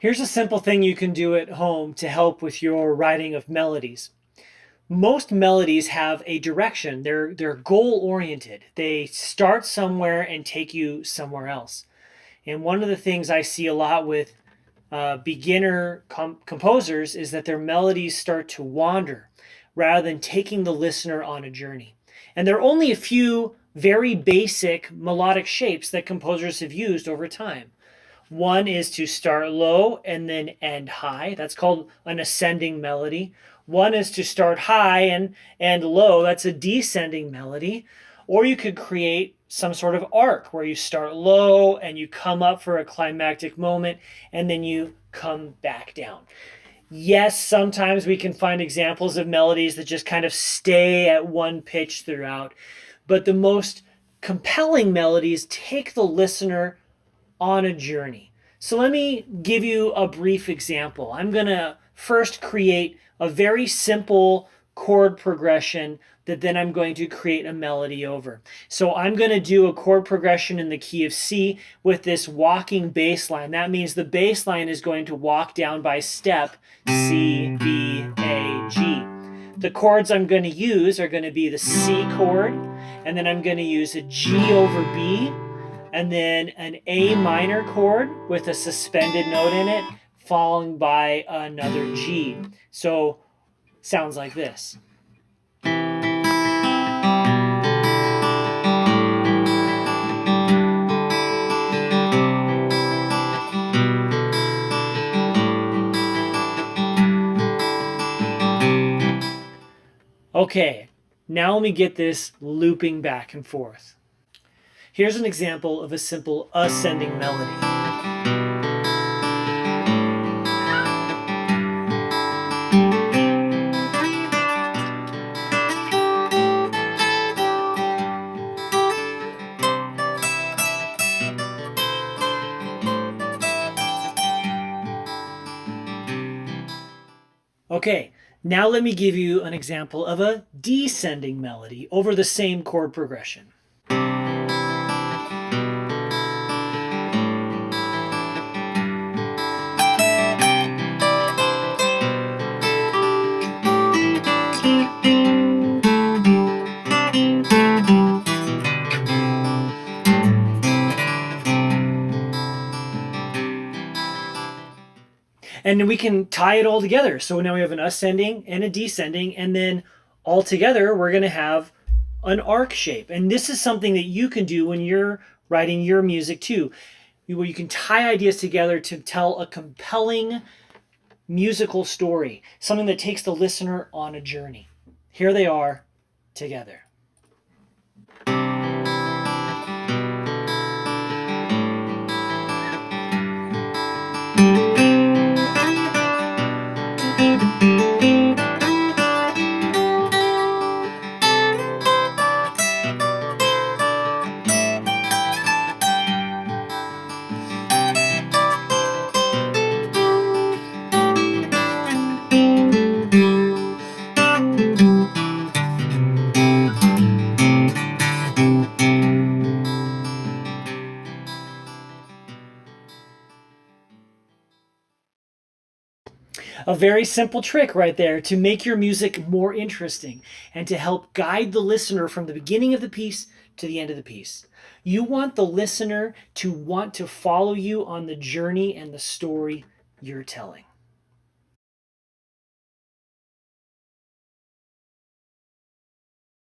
Here's a simple thing you can do at home to help with your writing of melodies. Most melodies have a direction. They're goal-oriented. They start somewhere and take you somewhere else. And one of the things I see a lot with beginner composers is that their melodies start to wander rather than taking the listener on a journey. And there are only a few very basic melodic shapes that composers have used over time. One is to start low and then end high. That's called an ascending melody. One is to start high and end low. That's a descending melody. Or you could create some sort of arc where you start low and you come up for a climactic moment and then you come back down. Yes, sometimes we can find examples of melodies that just kind of stay at one pitch throughout, but the most compelling melodies take the listener on a journey. So let me give you a brief example. I'm going to first create a very simple chord progression that then I'm going to create a melody over. So I'm going to do a chord progression in the key of C with this walking bass line. That means the bass line is going to walk down by step C, B, A, G. The chords I'm going to use are going to be the C chord, and then I'm going to use a G over B, and then an A minor chord with a suspended note in it, followed by another G. So sounds like this. Okay, now let me get this looping back and forth. Here's an example of a simple ascending melody. Okay, now let me give you an example of a descending melody over the same chord progression. And we can tie it all together. So now we have an ascending and a descending, and then all together we're going to have an arc shape. And this is something that you can do when you're writing your music too, where you can tie ideas together to tell a compelling musical story, something that takes the listener on a journey. Here they are together. A very simple trick right there to make your music more interesting and to help guide the listener from the beginning of the piece to the end of the piece. You want the listener to want to follow you on the journey and the story you're telling.